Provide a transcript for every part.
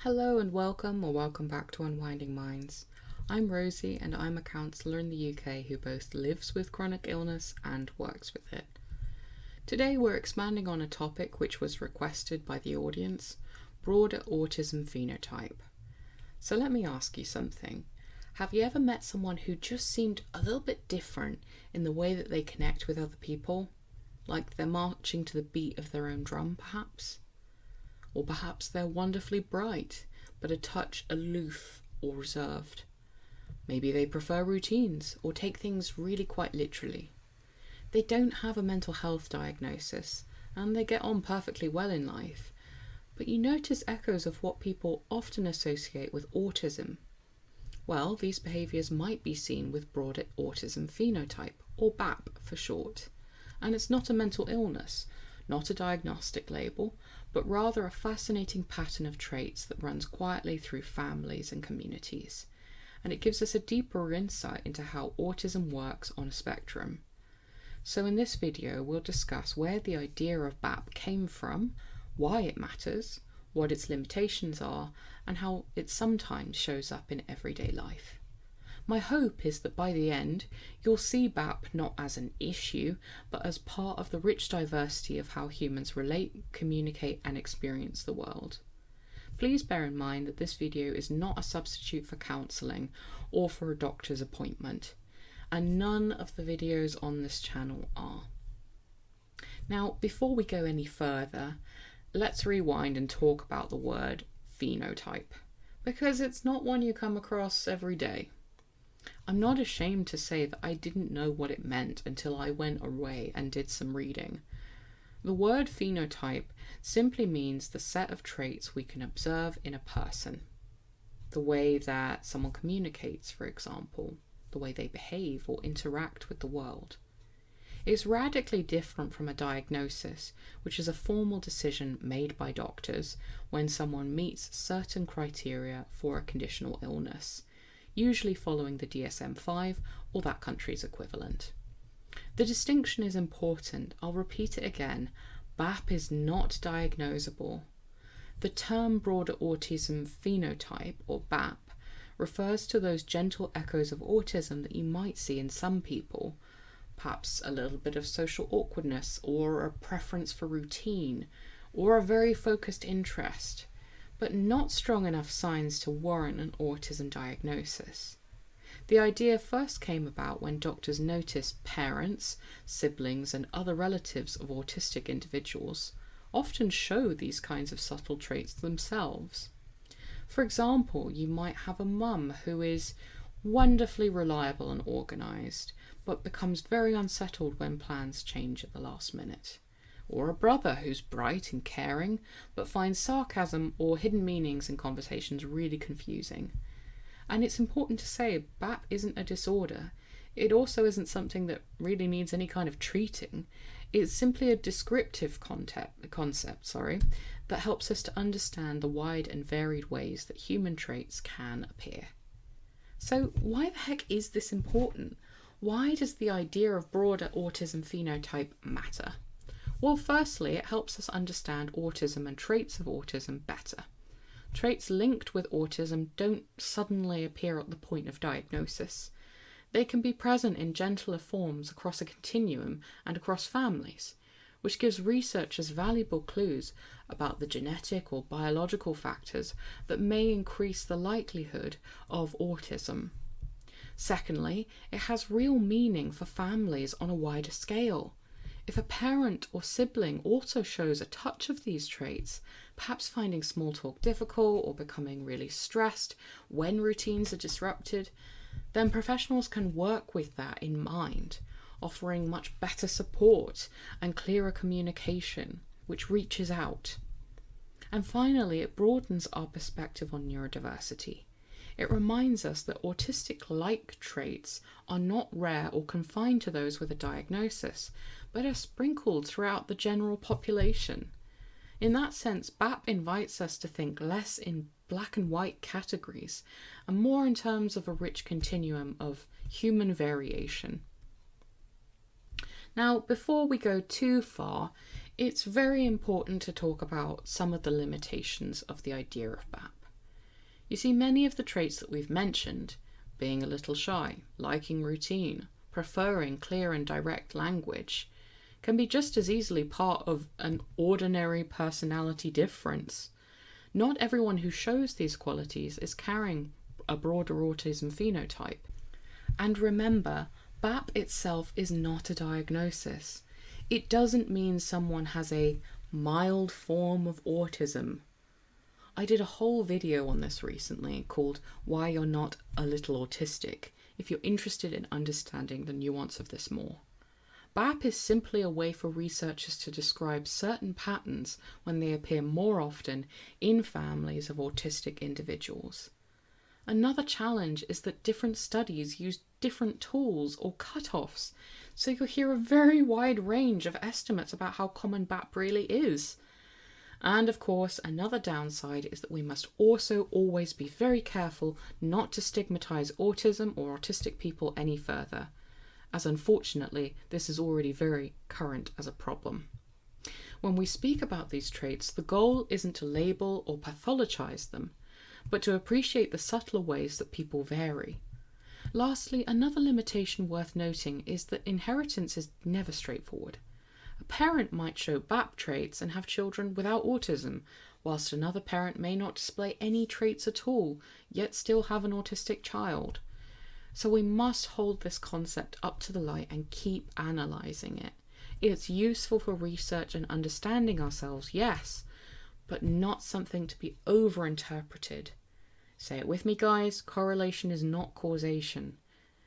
Hello and welcome back to Unwinding Minds. I'm Rosie and I'm a counsellor in the UK who both lives with chronic illness and works with it. Today we're expanding on a topic which was requested by the audience, Broad Autism Phenotype. So let me ask you something. Have you ever met someone who just seemed a little bit different in the way that they connect with other people? Like they're marching to the beat of their own drum, perhaps? Or perhaps they're wonderfully bright, but a touch aloof or reserved. Maybe they prefer routines or take things really quite literally. They don't have a mental health diagnosis, and they get on perfectly well in life, but you notice echoes of what people often associate with autism. Well, these behaviours might be seen with Broad Autism Phenotype, or BAP for short, and it's not a mental illness, not a diagnostic label, but rather a fascinating pattern of traits that runs quietly through families and communities. And it gives us a deeper insight into how autism works on a spectrum. So in this video, we'll discuss where the idea of BAP came from, why it matters, what its limitations are, and how it sometimes shows up in everyday life. My hope is that by the end, you'll see BAP not as an issue, but as part of the rich diversity of how humans relate, communicate, and experience the world. Please bear in mind that this video is not a substitute for counselling or for a doctor's appointment, and none of the videos on this channel are. Now, before we go any further, let's rewind and talk about the word phenotype, because it's not one you come across every day. I'm not ashamed to say that I didn't know what it meant until I went away and did some reading. The word phenotype simply means the set of traits we can observe in a person. The way that someone communicates, for example, the way they behave or interact with the world. It's radically different from a diagnosis, which is a formal decision made by doctors when someone meets certain criteria for a conditional illness, usually following the DSM-5 or that country's equivalent. The distinction is important. I'll repeat it again. BAP is not diagnosable. The term Broad Autism Phenotype, or BAP, refers to those gentle echoes of autism that you might see in some people, perhaps a little bit of social awkwardness, or a preference for routine, or a very focused interest, but not strong enough signs to warrant an autism diagnosis. The idea first came about when doctors noticed parents, siblings, and other relatives of autistic individuals often show these kinds of subtle traits themselves. For example, you might have a mum who is wonderfully reliable and organised, but becomes very unsettled when plans change at the last minute. Or a brother who's bright and caring, but finds sarcasm or hidden meanings in conversations really confusing. And it's important to say, BAP isn't a disorder. It also isn't something that really needs any kind of treating. It's simply a descriptive concept, that helps us to understand the wide and varied ways that human traits can appear. So why the heck is this important? Why does the idea of broader autism phenotype matter? Well, firstly, it helps us understand autism and traits of autism better. Traits linked with autism don't suddenly appear at the point of diagnosis. They can be present in gentler forms across a continuum and across families, which gives researchers valuable clues about the genetic or biological factors that may increase the likelihood of autism. Secondly, it has real meaning for families on a wider scale. If a parent or sibling also shows a touch of these traits, perhaps finding small talk difficult or becoming really stressed when routines are disrupted, then professionals can work with that in mind, offering much better support and clearer communication, which reaches out. And finally, it broadens our perspective on neurodiversity. It reminds us that autistic-like traits are not rare or confined to those with a diagnosis, but are sprinkled throughout the general population. In that sense, BAP invites us to think less in black and white categories and more in terms of a rich continuum of human variation. Now, before we go too far, it's very important to talk about some of the limitations of the idea of BAP. You see, many of the traits that we've mentioned, being a little shy, liking routine, preferring clear and direct language, can be just as easily part of an ordinary personality difference. Not everyone who shows these qualities is carrying a broader autism phenotype. And remember, BAP itself is not a diagnosis. It doesn't mean someone has a mild form of autism. I did a whole video on this recently called Why You're Not a Little Autistic, if you're interested in understanding the nuance of this more. BAP is simply a way for researchers to describe certain patterns when they appear more often in families of autistic individuals. Another challenge is that different studies use different tools or cutoffs, so you'll hear a very wide range of estimates about how common BAP really is. And of course, another downside is that we must also always be very careful not to stigmatize autism or autistic people any further, as unfortunately this is already very current as a problem. When we speak about these traits, the goal isn't to label or pathologize them, but to appreciate the subtler ways that people vary. Lastly, another limitation worth noting is that inheritance is never straightforward. A parent might show BAP traits and have children without autism, whilst another parent may not display any traits at all, yet still have an autistic child. So we must hold this concept up to the light and keep analysing it. It's useful for research and understanding ourselves, yes, but not something to be overinterpreted. Say it with me, guys, correlation is not causation.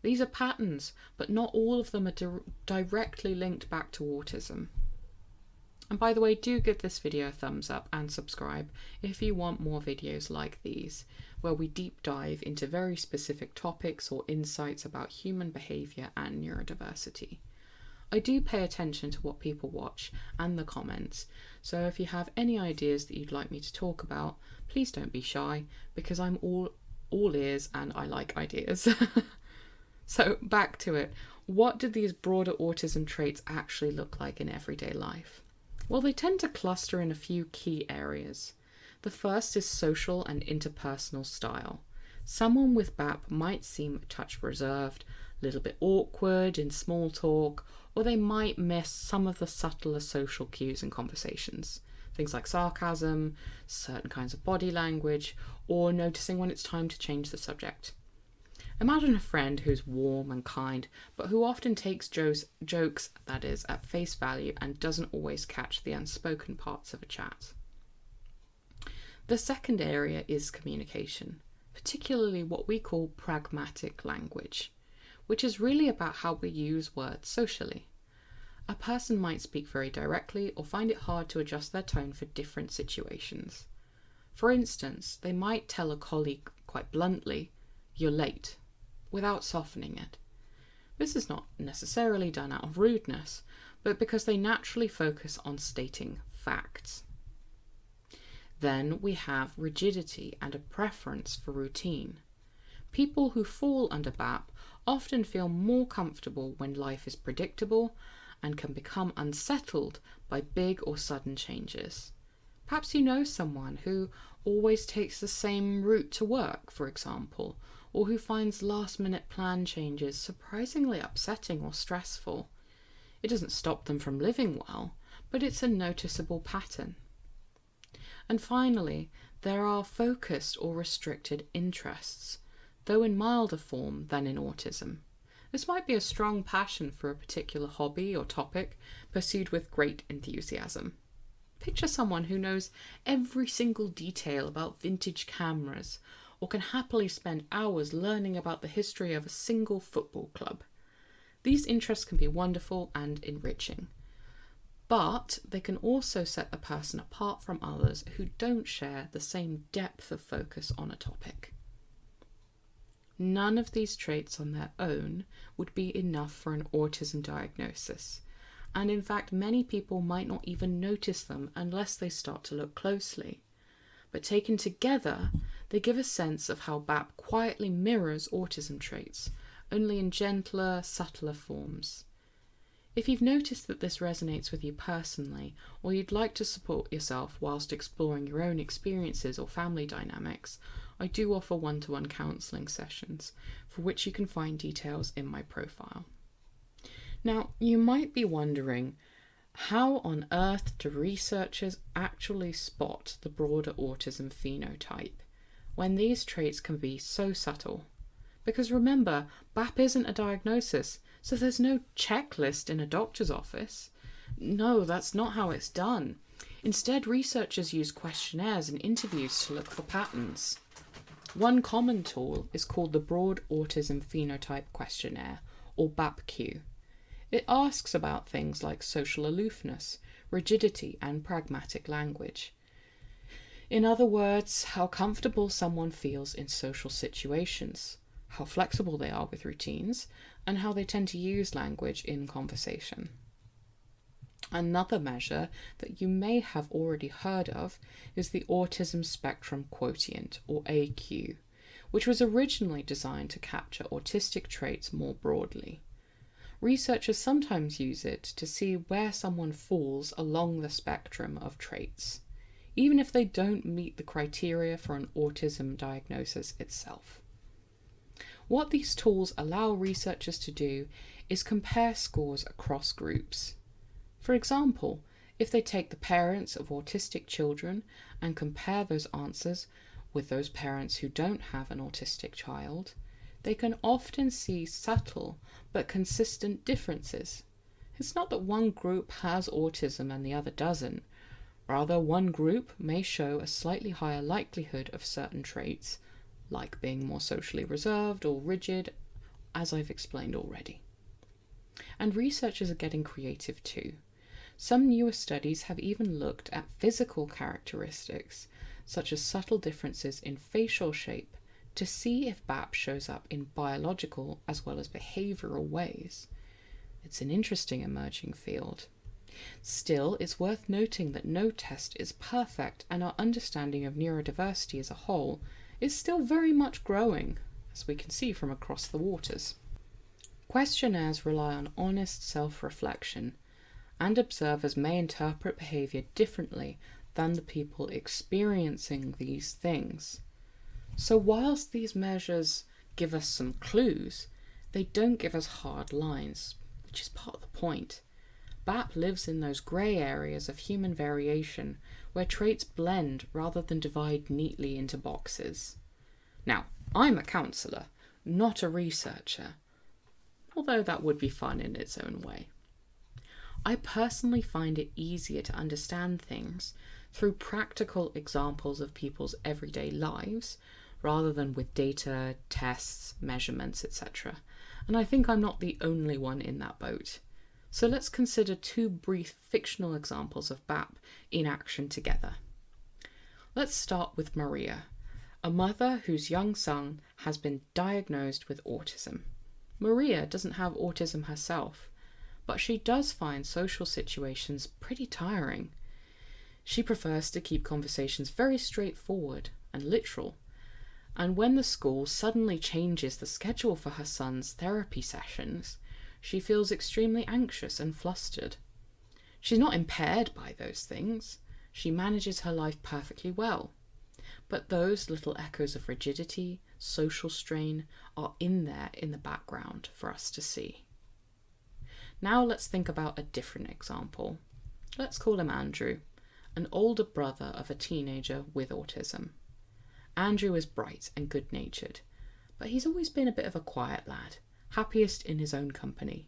These are patterns, but not all of them are directly linked back to autism. And by the way, do give this video a thumbs up and subscribe if you want more videos like these, where we deep dive into very specific topics or insights about human behaviour and neurodiversity. I do pay attention to what people watch and the comments, so if you have any ideas that you'd like me to talk about, please don't be shy, because I'm all ears and I like ideas. So back to it. What do these broader autism traits actually look like in everyday life? Well, they tend to cluster in a few key areas. The first is social and interpersonal style. Someone with BAP might seem a touch reserved, a little bit awkward in small talk, or they might miss some of the subtler social cues in conversations. Things like sarcasm, certain kinds of body language, or noticing when it's time to change the subject. Imagine a friend who's warm and kind, but who often takes jokes, that is, at face value and doesn't always catch the unspoken parts of a chat. The second area is communication, particularly what we call pragmatic language, which is really about how we use words socially. A person might speak very directly or find it hard to adjust their tone for different situations. For instance, they might tell a colleague quite bluntly, "You're late," without softening it. This is not necessarily done out of rudeness, but because they naturally focus on stating facts. Then we have rigidity and a preference for routine. People who fall under BAP often feel more comfortable when life is predictable and can become unsettled by big or sudden changes. Perhaps you know someone who always takes the same route to work, for example, or who finds last-minute plan changes surprisingly upsetting or stressful. It doesn't stop them from living well, but it's a noticeable pattern. And finally, there are focused or restricted interests, though in milder form than in autism. This might be a strong passion for a particular hobby or topic, pursued with great enthusiasm. Picture someone who knows every single detail about vintage cameras, or can happily spend hours learning about the history of a single football club. These interests can be wonderful and enriching, but they can also set a person apart from others who don't share the same depth of focus on a topic. None of these traits on their own would be enough for an autism diagnosis, and in fact many people might not even notice them unless they start to look closely. But taken together, they give a sense of how BAP quietly mirrors autism traits, only in gentler, subtler forms. If you've noticed that this resonates with you personally, or you'd like to support yourself whilst exploring your own experiences or family dynamics, I do offer one-to-one counselling sessions, for which you can find details in my profile. Now, you might be wondering, how on earth do researchers actually spot the broader autism phenotype when these traits can be so subtle? Because remember, BAP isn't a diagnosis, so there's no checklist in a doctor's office. No, that's not how it's done. Instead, researchers use questionnaires and interviews to look for patterns. One common tool is called the Broad Autism Phenotype Questionnaire, or BAPQ. It asks about things like social aloofness, rigidity, and pragmatic language. In other words, how comfortable someone feels in social situations, how flexible they are with routines, and how they tend to use language in conversation. Another measure that you may have already heard of is the Autism Spectrum Quotient, or AQ, which was originally designed to capture autistic traits more broadly. Researchers sometimes use it to see where someone falls along the spectrum of traits, even if they don't meet the criteria for an autism diagnosis itself. What these tools allow researchers to do is compare scores across groups. For example, if they take the parents of autistic children and compare those answers with those parents who don't have an autistic child, they can often see subtle but consistent differences. It's not that one group has autism and the other doesn't. Rather, one group may show a slightly higher likelihood of certain traits, like being more socially reserved or rigid, as I've explained already. And researchers are getting creative too. Some newer studies have even looked at physical characteristics, such as subtle differences in facial shape, to see if BAP shows up in biological as well as behavioural ways. It's an interesting emerging field. Still, it's worth noting that no test is perfect, and our understanding of neurodiversity as a whole is still very much growing, as we can see from across the waters. Questionnaires rely on honest self-reflection, and observers may interpret behaviour differently than the people experiencing these things. So whilst these measures give us some clues, they don't give us hard lines, which is part of the point. BAP lives in those grey areas of human variation where traits blend rather than divide neatly into boxes. Now, I'm a counsellor, not a researcher, although that would be fun in its own way. I personally find it easier to understand things through practical examples of people's everyday lives, rather than with data, tests, measurements, etc. And I think I'm not the only one in that boat. So let's consider two brief fictional examples of BAP in action together. Let's start with Maria, a mother whose young son has been diagnosed with autism. Maria doesn't have autism herself, but she does find social situations pretty tiring. She prefers to keep conversations very straightforward and literal, and when the school suddenly changes the schedule for her son's therapy sessions, she feels extremely anxious and flustered. She's not impaired by those things. She manages her life perfectly well. But those little echoes of rigidity, social strain, are in there in the background for us to see. Now let's think about a different example. Let's call him Andrew, an older brother of a teenager with autism. Andrew is bright and good-natured, but he's always been a bit of a quiet lad, happiest in his own company.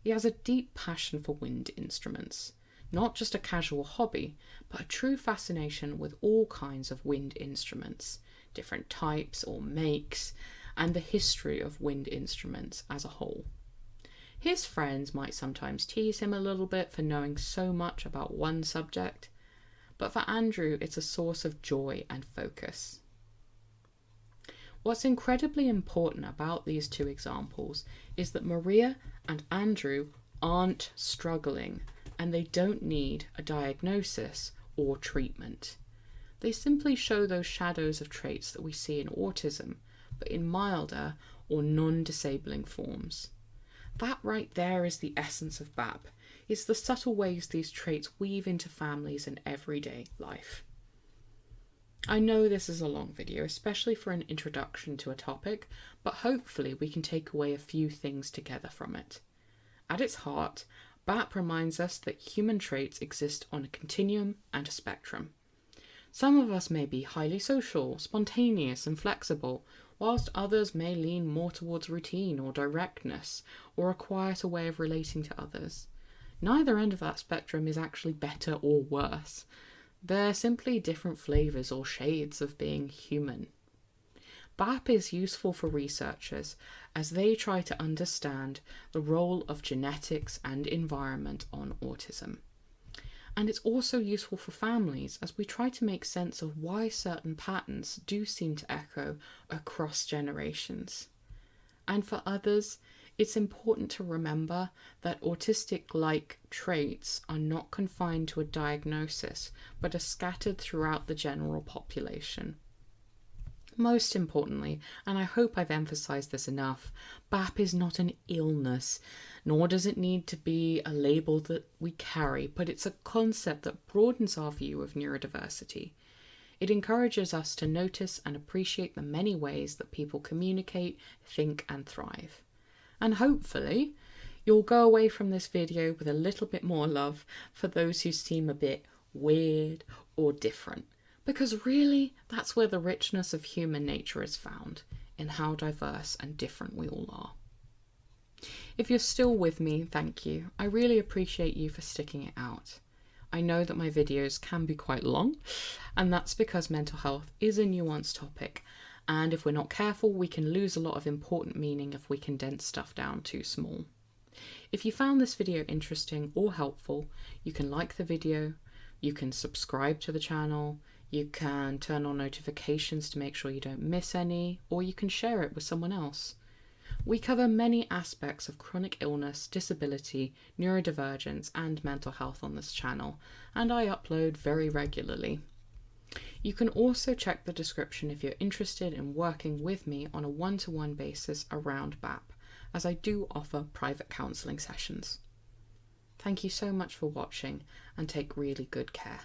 He has a deep passion for wind instruments, not just a casual hobby, but a true fascination with all kinds of wind instruments, different types or makes, and the history of wind instruments as a whole. His friends might sometimes tease him a little bit for knowing so much about one subject, but for Andrew it's a source of joy and focus. What's incredibly important about these two examples is that Maria and Andrew aren't struggling, and they don't need a diagnosis or treatment. They simply show those shadows of traits that we see in autism, but in milder or non-disabling forms. That right there is the essence of BAP. It's the subtle ways these traits weave into families and everyday life. I know this is a long video, especially for an introduction to a topic, but hopefully we can take away a few things together from it. At its heart, BAP reminds us that human traits exist on a continuum and a spectrum. Some of us may be highly social, spontaneous and flexible, whilst others may lean more towards routine or directness, or a quieter way of relating to others. Neither end of that spectrum is actually better or worse. They're simply different flavours or shades of being human. BAP is useful for researchers as they try to understand the role of genetics and environment on autism. And it's also useful for families as we try to make sense of why certain patterns do seem to echo across generations. And for others, it's important to remember that autistic-like traits are not confined to a diagnosis, but are scattered throughout the general population. Most importantly, and I hope I've emphasised this enough, BAP is not an illness, nor does it need to be a label that we carry, but it's a concept that broadens our view of neurodiversity. It encourages us to notice and appreciate the many ways that people communicate, think and thrive. And hopefully, you'll go away from this video with a little bit more love for those who seem a bit weird or different. Because really, that's where the richness of human nature is found, in how diverse and different we all are. If you're still with me, thank you. I really appreciate you for sticking it out. I know that my videos can be quite long, and that's because mental health is a nuanced topic, and if we're not careful, we can lose a lot of important meaning if we condense stuff down too small. If you found this video interesting or helpful, you can like the video, you can subscribe to the channel, you can turn on notifications to make sure you don't miss any, or you can share it with someone else. We cover many aspects of chronic illness, disability, neurodivergence, and mental health on this channel, and I upload very regularly. You can also check the description if you're interested in working with me on a one-to-one basis around BAP, as I do offer private counselling sessions. Thank you so much for watching, and take really good care.